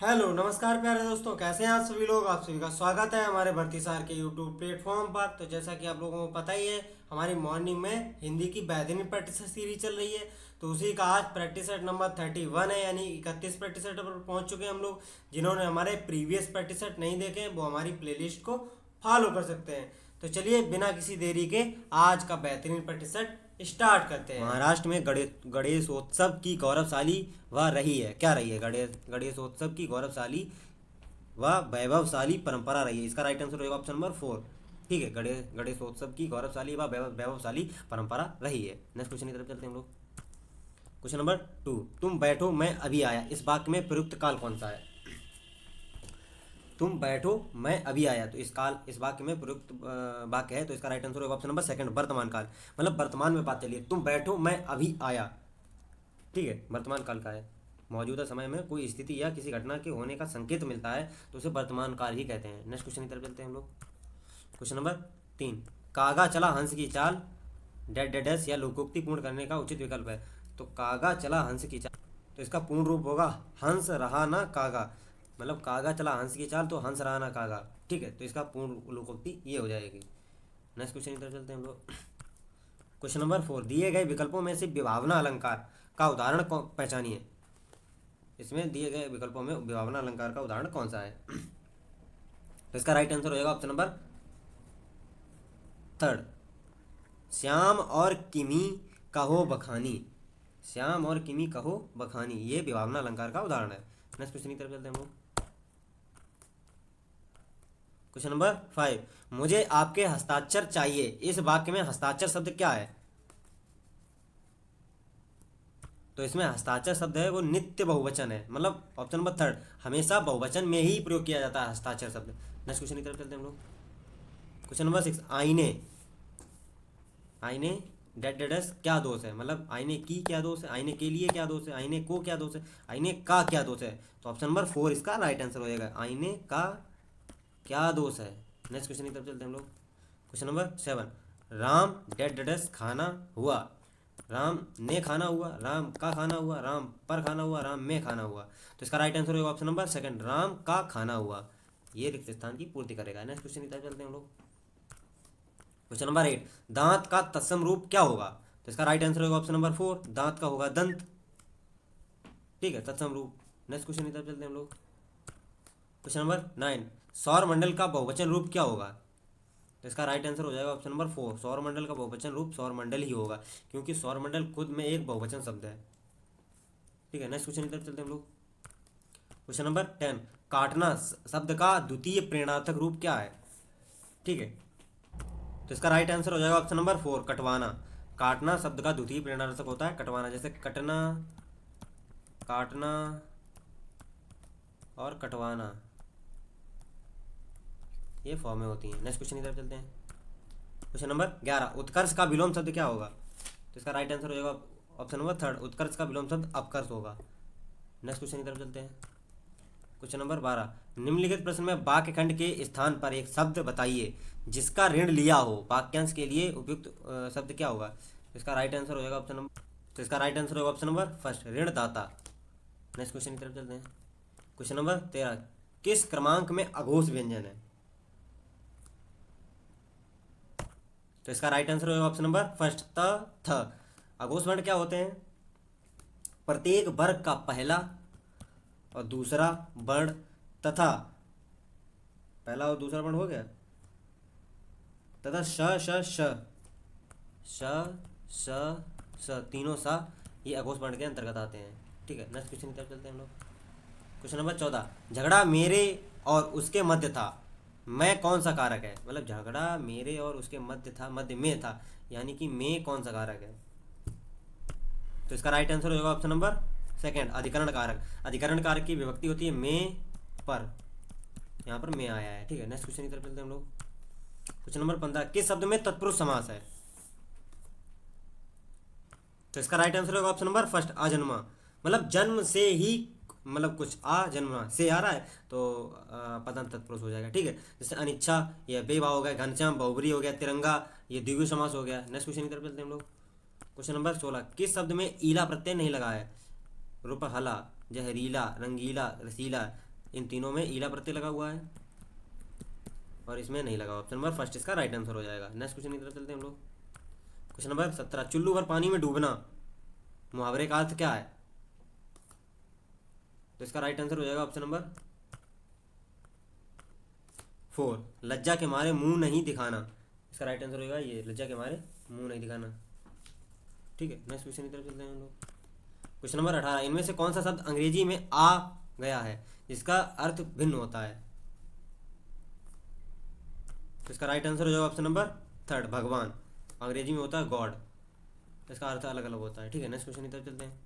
Hello नमस्कार प्यारे दोस्तों, कैसे हैं आप सभी लोग। आप सभी का स्वागत है हमारे भर्ती सार के यूट्यूब प्लेटफॉर्म पर। तो जैसा कि आप लोगों को पता ही है, हमारी मॉर्निंग में हिंदी की बेहतरीन प्रैक्टिस सीरीज चल रही है। तो उसी का आज प्रैक्टिस सेट नंबर 31 है, यानी 31 प्रैक्टिस सेट पर पहुंच चुके हैं हम लोग। जिन्होंने हमारे प्रीवियस प्रैक्टिस सेट नहीं देखे वो हमारी प्लेलिस्ट को फॉलो कर सकते हैं। तो चलिए बिना किसी देरी के आज का बेहतरीन प्रैक्टिस सेट स्टार्ट करते हैं। महाराष्ट्र में गणेशोत्सव की गौरवशाली व रही है, क्या रही है? गणेशोत्सव की गौरवशाली व वैभवशाली परंपरा रही है। इसका राइट आंसर होगा ऑप्शन नंबर 4। ठीक है, गणेशोत्सव की गौरवशाली व वैभवशाली परंपरा रही है। नेक्स्ट क्वेश्चन की तरफ चलते हैं हम लोग। क्वेश्चन नंबर 2, तुम बैठो मैं अभी आया, इस वाक्य में प्रयुक्त काल कौन सा है? तुम बैठो मैं अभी आया, तो इस वाक्य में प्रयुक्त वाक्य है, तो इसका राइट आंसर होगा ऑप्शन नंबर 2, वर्तमान काल। मतलब वर्तमान में बात चलिए, तुम बैठो मैं अभी आया। ठीक है, वर्तमान काल का है। मौजूदा समय में कोई स्थिति या किसी घटना के होने का संकेत मिलता है तो उसे वर्तमान काल ही कहते हैं। नेक्स्ट क्वेश्चन की तरफ चलते हैं हम लोग। क्वेश्चन नंबर 3, कागा चला हंस की चाल डेड डेडस या लोकोक्ति पूर्ण करने का उचित विकल्प है। तो कागा चला हंस की चाल, तो इसका पूर्ण रूप होगा हंस रहा ना कागा। मतलब कागा चला हंस की चाल तो हंस रहा ना कागा। ठीक है, तो इसका पूर्ण लोकोक्ति ये हो जाएगी। नेक्स्ट क्वेश्चन की तरफ चलते हैं हम लोग। क्वेश्चन नंबर 4, दिए गए विकल्पों में से विभावना अलंकार का उदाहरण पहचानिए। इसमें दिए गए विकल्पों में विभावना अलंकार का उदाहरण कौन सा है? तो इसका राइट आंसर हो जाएगा ऑप्शन नंबर 3, श्याम और किमी कहो बखानी। श्याम और किमी कहो बखानी, ये विभावना अलंकार का उदाहरण है। नेक्स्ट क्वेश्चन की तरफ चलते हैं हम लोग। क्वेश्चन नंबर 5, मुझे आपके हस्ताक्षर चाहिए, इस वाक्य में हस्ताक्षर शब्द क्या है? तो इसमें हस्ताक्षर शब्द है वो नित्य बहुवचन है। मतलब ऑप्शन नंबर 3, हमेशा बहुवचन में ही प्रयोग किया जाता है हस्ताक्षर शब्द। नेक्स्ट क्वेश्चन की तरफ चलते हैं हम लोग। क्वेश्चन नंबर 6, आईने आईने डेड डेडस क्या दोष है? मतलब आईने की क्या दोष है, आईने के लिए क्या दोष है, आईने को क्या दोष है, आईने का क्या दोष है? तो ऑप्शन नंबर 4 इसका राइट आंसर हो जाएगा, आईने का क्या दोष है। नेक्स्ट क्वेश्चन की तरफ चलते हैं हम लोग। क्वेश्चन नंबर 7, राम डेड डेडस खाना हुआ। राम ने खाना हुआ, राम का खाना हुआ, राम पर खाना हुआ, राम में खाना हुआ। तो इसका राइट आंसर होगा ऑप्शन नंबर 2, राम का खाना हुआ। ये रिक्त स्थान की पूर्ति करेगा। नेक्स्ट क्वेश्चन की तरफ चलते हैं हम लोग। क्वेश्चन नंबर 8, दांत का तत्सम रूप क्या होगा? तो इसका राइट आंसर होगा ऑप्शन नंबर 4, दांत का होगा दंत। ठीक है, तत्सम रूप। नेक्स्ट क्वेश्चन की तरफ चलते हैं हम लोग। क्वेश्चन नंबर 9, सौर मंडल का बहुवचन रूप क्या होगा? तो इसका राइट आंसर हो जाएगा ऑप्शन नंबर 4, सौर मंडल का बहुवचन रूप सौर मंडल ही होगा, क्योंकि सौर मंडल खुद में एक बहुवचन शब्द है। ठीक है, नेक्स्ट क्वेश्चन की तरफ चलते हैं हम लोग। क्वेश्चन नंबर 10, काटना शब्द का द्वितीय प्रेरणार्थक रूप क्या है? ठीक है, तो इसका राइट आंसर हो जाएगा ऑप्शन नंबर 4, कटवाना। काटना शब्द का द्वितीय प्रेरणार्थक होता है कटवाना, जैसे कटना, काटना और कटवाना, ये फॉर्म में होती हैं। नेक्स्ट क्वेश्चन की तरफ चलते हैं। क्वेश्चन नंबर 11, उत्कर्ष का विलोम शब्द क्या होगा? तो इसका राइट आंसर हो जाएगा ऑप्शन नंबर 3, उत्कर्ष का विलोम शब्द अपकर्ष होगा। नेक्स्ट क्वेश्चन की तरफ चलते हैं। क्वेश्चन नंबर 12, निम्नलिखित प्रश्न में वाक्य खंड के स्थान पर एक शब्द बताइए जिसका ऋण लिया हो। वाक्यांश के लिए उपयुक्त शब्द क्या होगा? तो इसका राइट आंसर हो जाएगा ऑप्शन नंबर, तो इसका राइट आंसर होगा ऑप्शन नंबर 1, ऋणदाता। नेक्स्ट क्वेश्चन की तरफ चलते हैं। क्वेश्चन नंबर 13, किस क्रमांक में अघोष व्यंजन है? तो इसका राइट आंसर होगा ऑप्शन नंबर 1, त थ। अघोष वर्ण क्या होते हैं? प्रत्येक वर्ग का पहला और दूसरा वर्ण तथा, पहला और दूसरा वर्ण हो गया, तथा श श श श स स, तीनों सा ये अघोष वर्ण के अंतर्गत आते हैं। ठीक है, नेक्स्ट क्वेश्चन की तरफ चलते हैं हम लोग। क्वेश्चन नंबर 14, झगड़ा मेरे और उसके मध्य था, मैं कौन सा कारक है? मतलब झगड़ा मेरे और उसके मध्य था, मध्य में था, यानी कि मैं कौन सा कारक है? तो इसका राइट आंसर होगा ऑप्शन नंबर 2, अधिकरण कारक। अधिकरण कारक की विभक्ति होती है मैं पर, यहाँ पर मैं आया है। ठीक है, नेक्स्ट क्वेश्चन की तरफ चलते हैं हम लोग। क्वेश्चन नंबर 15, किस शब्द में तत्पुरुष समास है? तो इसका राइट आंसर होगा ऑप्शन नंबर 1, अजन्मा। मतलब जन्म से ही, मतलब कुछ आ जन्मा से आ रहा है तो पदंत तत्पुरुष हो जाएगा। ठीक है, जैसे अनिच्छा, यह बेवा हो गया, घनश्याम बहुबरी हो गया, तिरंगा ये द्विगु समास हो गया। नेक्स्ट क्वेश्चन की तरफ चलते हैं हम लोग। क्वेश्चन नंबर 16, किस शब्द में ईला प्रत्यय नहीं लगा है? रूपहला, जहरीला, रंगीला, रसीला, इन तीनों में ईला प्रत्यय लगा हुआ है और इसमें नहीं लगा। ऑप्शन नंबर फर्स्ट इसका राइट आंसर हो जाएगा। नेक्स्ट क्वेश्चन की तरफ चलते हैं हम लोग। क्वेश्चन नंबर 17, चुल्लू भर पानी में डूबना मुहावरे का अर्थ क्या है? तो इसका राइट आंसर हो जाएगा ऑप्शन नंबर 4, लज्जा के मारे मुंह नहीं दिखाना। इसका राइट आंसर होगा ये, लज्जा के मारे मुंह नहीं दिखाना। ठीक है, नेक्स्ट क्वेश्चन की तरफ चलते हैं हम लोग। क्वेश्चन नंबर 18, इनमें से कौन सा शब्द अंग्रेजी में आ गया है जिसका अर्थ भिन्न होता है? तो इसका राइट आंसर हो जाएगा ऑप्शन नंबर 3, भगवान। अंग्रेजी में होता है गॉड, इसका अर्थ अलग अलग होता है। ठीक है, नेक्स्ट क्वेश्चन की तरफ चलते हैं।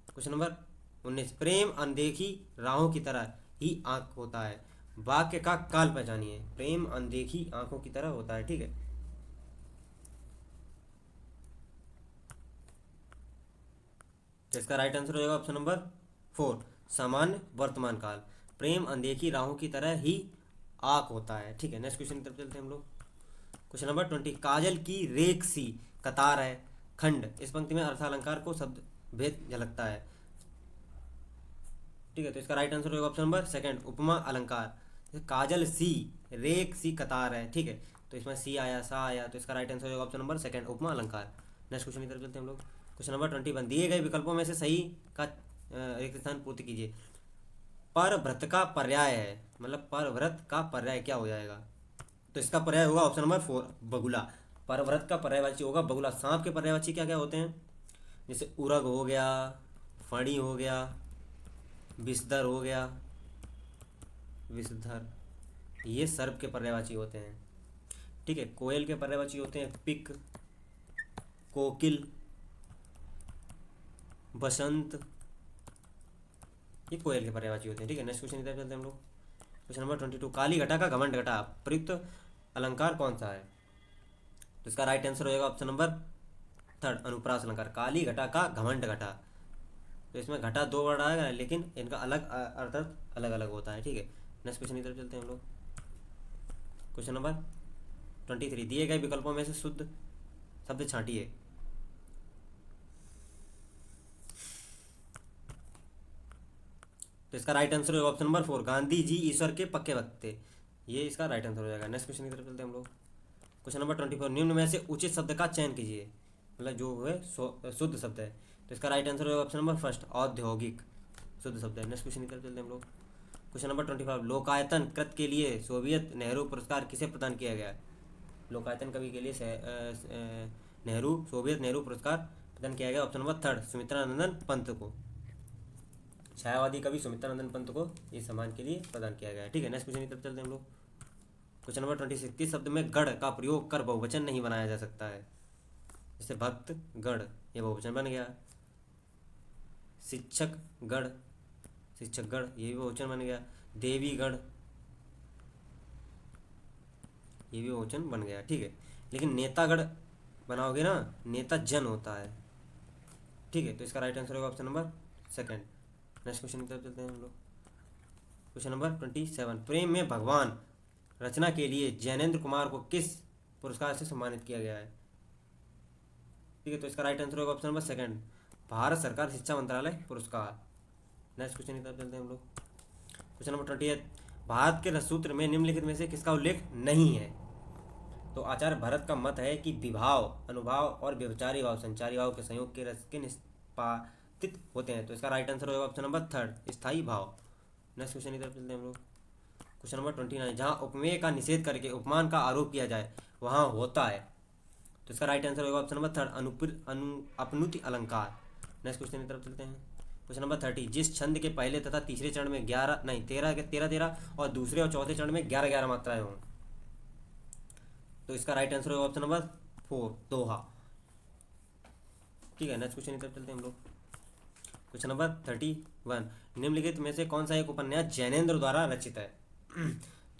क्वेश्चन नंबर 19, प्रेम अनदेखी राहों की तरह ही आंख होता है, वाक्य का काल पहचानिए। प्रेम अनदेखी आंखों की तरह होता है। ठीक है, तो इसका राइट आंसर हो जाएगा ऑप्शन नंबर 4, सामान्य वर्तमान काल। प्रेम अनदेखी राहों की तरह ही आंख होता है। ठीक है, नेक्स्ट क्वेश्चन की तरफ चलते हैं हम लोग। क्वेश्चन नंबर 20, काजल की रेख सी कतार है खंड, इस पंक्ति में अर्थालंकार को शब्द भेद झलकता है। ठीक है, तो इसका राइट आंसर होगा ऑप्शन नंबर 2, उपमा अलंकार। काजल सी रेख सी कतार है। ठीक है, तो इसमें सी आया, सा आया, तो इसका राइट आंसर होगा ऑप्शन नंबर 2, उपमा अलंकार। नेक्स्ट क्वेश्चन की तरफ चलते हैं हम लोग। क्वेश्चन नंबर 21, दिए गए विकल्पों में से सही का रिक्त स्थान पूर्ति कीजिए। परभृत का पर्याय है, मतलब परभृत का पर्याय क्या हो जाएगा? तो इसका पर्याय होगा ऑप्शन नंबर 4, बगुला। परव्रत का पर्यायवाची होगा बगुला। सांप के पर्यायवाची क्या क्या होते हैं? जैसे उरग हो गया, फणी हो गया, विषधर हो गया, विषधर, ये सर्प के पर्यायवाची होते हैं। ठीक है, कोयल के पर्यायवाची होते हैं पिक, कोकिल, बसंत, ये कोयल के पर्यायवाची होते हैं। ठीक है, नेक्स्ट क्वेश्चन की तरफ चलते हैं हम लोग। क्वेश्चन नंबर 22, काली घटा का घमंड घटा प्रयुक्त अलंकार कौन सा है? तो इसका राइट आंसर हो जाएगा ऑप्शन नंबर 3, अनुप्रास अलंकार। काली घटा का घमंड घटा, तो इसमें घटा 2 वर्ड आएगा लेकिन इनका अलग अर्थ अलग अलग होता है। ठीक है, नेक्स्ट क्वेश्चन की तरफ चलते हैं हम लोग। क्वेश्चन नंबर 23, दिए गए विकल्पों में से शुद्ध शब्द छांटिए। तो इसका राइट आंसर होगा ऑप्शन नंबर 4, गांधी जी ईश्वर के पक्के भक्त थे, ये इसका राइट आंसर हो जाएगा। नेक्स्ट क्वेश्चन की तरफ चलते हैं हम लोग। क्वेश्चन नंबर 24, निम्न में से उचित शब्द का चयन कीजिए, मतलब जो है शुद्ध शब्द है। तो इसका राइट आंसर होगा ऑप्शन नंबर 1, औद्योगिक, शुद्ध शब्द है। नेक्स्ट क्वेश्चन की तरफ चलते हैं हम लोग। क्वेश्चन नंबर 25, लोकायतन कृत के लिए सोवियत नेहरू पुरस्कार किसे प्रदान किया गया है? लोकायतन कवि के लिए नेहरू सोवियत नेहरू पुरस्कार प्रदान किया गया ऑप्शन नंबर 3, सुमित्रानंदन पंत को। छायावादी कवि सुमित्रानंदन पंत को इस सम्मान के लिए प्रदान किया गया है। ठीक है, नेक्स्ट क्वेश्चन की तरफ चलते हैं हम लोग। क्वेश्चन नंबर 26, किस शब्द में गढ़ का प्रयोग कर बहुवचन नहीं बनाया जा सकता है? जैसे भक्त गढ़, ये बहुवचन बन गया। शिक्षक गढ़, शिक्षकगढ़, ये भी बहुवचन बन गया। देवीगढ़, ये भी बहुवचन बन गया। ठीक है, लेकिन नेतागढ़ बनाओगे ना, नेता जन होता है। ठीक है, तो इसका राइट आंसर होगा ऑप्शन नंबर 2। नेक्स्ट क्वेश्चन की तरफ चलते हैं हम लोग। क्वेश्चन नंबर 27, प्रेम में भगवान रचना के लिए जैनेन्द्र कुमार को किस पुरस्कार से सम्मानित किया गया है? ठीक है, तो इसका राइट आंसर होगा ऑप्शन नंबर 2, भारत सरकार शिक्षा मंत्रालय पुरस्कार। नेक्स्ट क्वेश्चन की तरफ चलते हैं हम लोग। क्वेश्चन नंबर 28, भारत के रससूत्र में निम्नलिखित में से किसका उल्लेख नहीं है? तो आचार्य भरत का मत है कि विभाव, अनुभाव और व्यभिचारी भाव संचारी भाव के संयोग के रस के निष्पादित होते हैं। तो इसका राइट आंसर होगा ऑप्शन नंबर 3, स्थायी भाव। नेक्स्ट क्वेश्चन की तरफ चलते हैं हम लोग। क्वेश्चन नंबर 29, जहाँ उपमेय का निषेध करके उपमान का आरोप किया जाए वहाँ होता है। तो इसका राइट आंसर होगा ऑप्शन नंबर 3, अपनुति अलंकार। नेक्स्ट क्वेश्चन की तरफ चलते हैं। क्वेश्चन नंबर 30, जिस छंद के पहले तथा तीसरे चरण में 13 और दूसरे और चौथे चरण में 11 मात्राएं हों, तो इसका राइट आंसर होगा ऑप्शन नंबर 4, दोहा। ठीक है, नेक्स्ट क्वेश्चन की तरफ चलते हैं हम लोग। क्वेश्चन नंबर 31, निम्नलिखित में से कौन सा एक उपन्यास जैनेन्द्र द्वारा रचित है?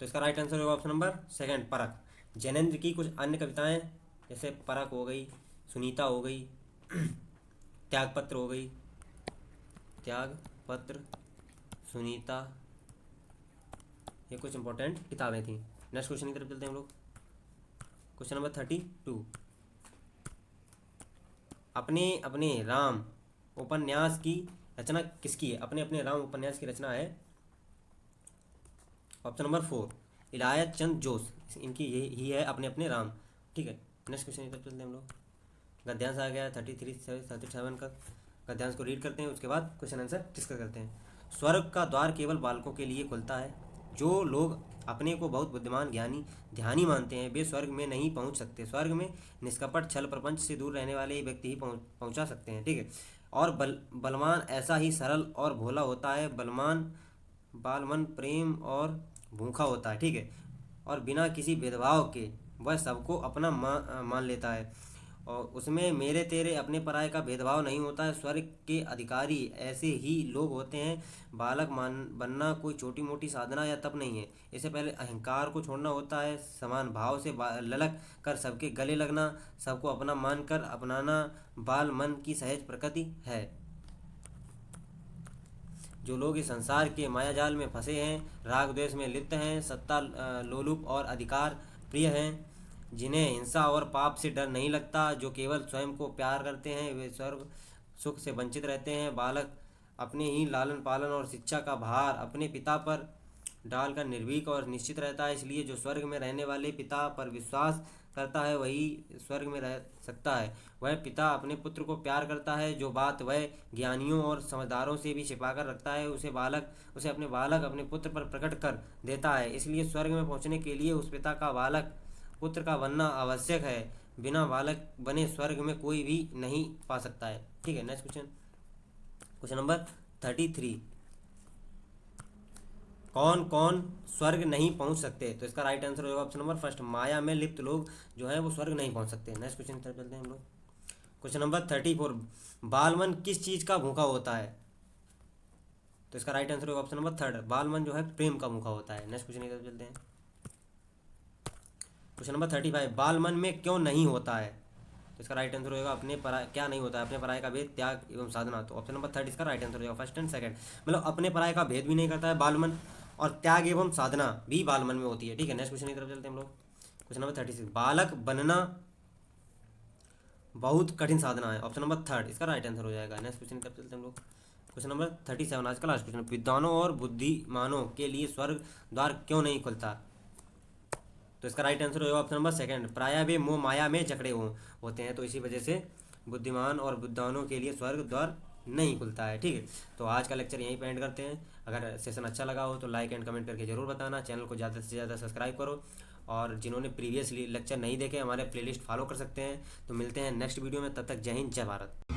तो इसका राइट आंसर होगा ऑप्शन नंबर 2, परख। जैनेन्द्र की कुछ अन्य कविताएं जैसे परख हो गई, सुनीता हो गई, त्यागपत्र हो गई, त्यागपत्र, सुनीता, ये कुछ इंपॉर्टेंट किताबें थी। नेक्स्ट क्वेश्चन की तरफ चलते हैं हम लोग। क्वेश्चन नंबर 32, अपने अपने राम उपन्यास की रचना किसकी है? अपने अपने राम उपन्यास की रचना है ऑप्शन नंबर 4 इलायत चंद जोश, इनकी यही है अपने अपने राम। ठीक है, नेक्स्ट क्वेश्चन की तरफ चलते हैं हम लोग। गद्यांश आ गया 37 का। गद्यांश को रीड करते हैं, उसके बाद क्वेश्चन आंसर डिस्कस करते हैं। स्वर्ग का द्वार केवल बालकों के लिए खुलता है। जो लोग अपने को बहुत बुद्धिमान ज्ञानी ध्यानी मानते हैं वे स्वर्ग में नहीं पहुंच सकते। स्वर्ग में निष्कपट छल प्रपंच से दूर रहने वाले व्यक्ति ही पहुंचा सकते हैं। ठीक है, और बलवान ऐसा ही सरल और भोला होता है। बालमन प्रेम और भूखा होता है। ठीक है, और बिना किसी भेदभाव के वह सबको अपना मान लेता है, और उसमें मेरे तेरे अपने पराये का भेदभाव नहीं होता है। स्वर्ग के अधिकारी ऐसे ही लोग होते हैं। बालक बनना कोई छोटी मोटी साधना या तप नहीं है। इससे पहले अहंकार को छोड़ना होता है। समान भाव से ललक कर सबके गले लगना, सबको अपना मानकर अपनाना बाल मन की सहज प्रकृति है। जो लोग इस संसार के मायाजाल में फंसे हैं, राग द्वेष में लिप्त हैं, सत्ता लोलुप और अधिकार प्रिय हैं, जिन्हें हिंसा और पाप से डर नहीं लगता, जो केवल स्वयं को प्यार करते हैं, वे स्वर्ग सुख से वंचित रहते हैं। बालक अपने ही लालन पालन और शिक्षा का भार अपने पिता पर डालकर निर्भीक और निश्चित रहता है। इसलिए जो स्वर्ग में रहने वाले पिता पर विश्वास करता है वही स्वर्ग में रह सकता है। वह पिता अपने पुत्र को प्यार करता है। जो बात वह ज्ञानियों और समझदारों से भी छिपाकर रखता है उसे अपने बालक अपने पुत्र पर प्रकट कर देता है। इसलिए स्वर्ग में पहुंचने के लिए उस पिता का बालक पुत्र का बनना आवश्यक है। बिना बालक बने स्वर्ग में कोई भी नहीं पा सकता है। ठीक है, नेक्स्ट क्वेश्चन, क्वेश्चन नंबर 33। कौन कौन स्वर्ग नहीं पहुंच सकते? तो इसका राइट आंसर होगा ऑप्शन नंबर फर्स्ट, माया में लिप्त लोग जो है वो स्वर्ग नहीं पहुंच सकते। नेक्स्ट क्वेश्चन की तरफ चलते हैं हम लोग। क्वेश्चन नंबर 34, बालमन किस चीज का भूखा होता है? तो इसका राइट आंसर होगा ऑप्शन नंबर थर्ड, बालमन जो है प्रेम का भूखा होता है। नेक्स्ट क्वेश्चन की तरफ चलते हैं। क्वेश्चन नंबर 35, बालमन में क्यों नहीं होता है? तो इसका राइट आंसर होगा क्या नहीं होता है? अपने पराये का भेद, त्याग एवं साधना। तो ऑप्शन नंबर थर्ड इसका राइट आंसर होगा, फर्स्ट एंड सेकंड। मतलब अपने पराये का भेद भी नहीं करता है बालमन, और त्याग एवं साधना भी बालमन में होती है। ठीक है, नेक्स्ट क्वेश्चन की तरफ चलते हैं हम लोग। क्वेश्चन नंबर 36, बालक बनना बहुत कठिन साधना है। ऑप्शन नंबर थर्ड इसका राइट आंसर हो जाएगा। नेक्स्ट क्वेश्चन की तरफ चलते हैं हम लोग। क्वेश्चन नंबर 37 आज का लास्ट क्वेश्चन, विद्वानों और बुद्धिमानों के लिए स्वर्ग द्वार क्यों नहीं खुलता? तो इसका राइट आंसर होगा ऑप्शन नंबर सेकंड, प्रायः वे मोह माया में जकड़े होते हैं, तो इसी वजह से बुद्धिमान और बुद्धानों के लिए स्वर्ग द्वार नहीं खुलता है। ठीक है, तो आज का लेक्चर यहीं पे एंड करते हैं। अगर सेशन अच्छा लगा हो तो लाइक एंड कमेंट करके ज़रूर बताना। चैनल को ज़्यादा से ज़्यादा सब्सक्राइब करो, और जिन्होंने प्रीवियस लेक्चर नहीं देखे हमारे प्लेलिस्ट फॉलो कर सकते हैं। तो मिलते हैं नेक्स्ट वीडियो में, तब तक जय हिंद जय भारत।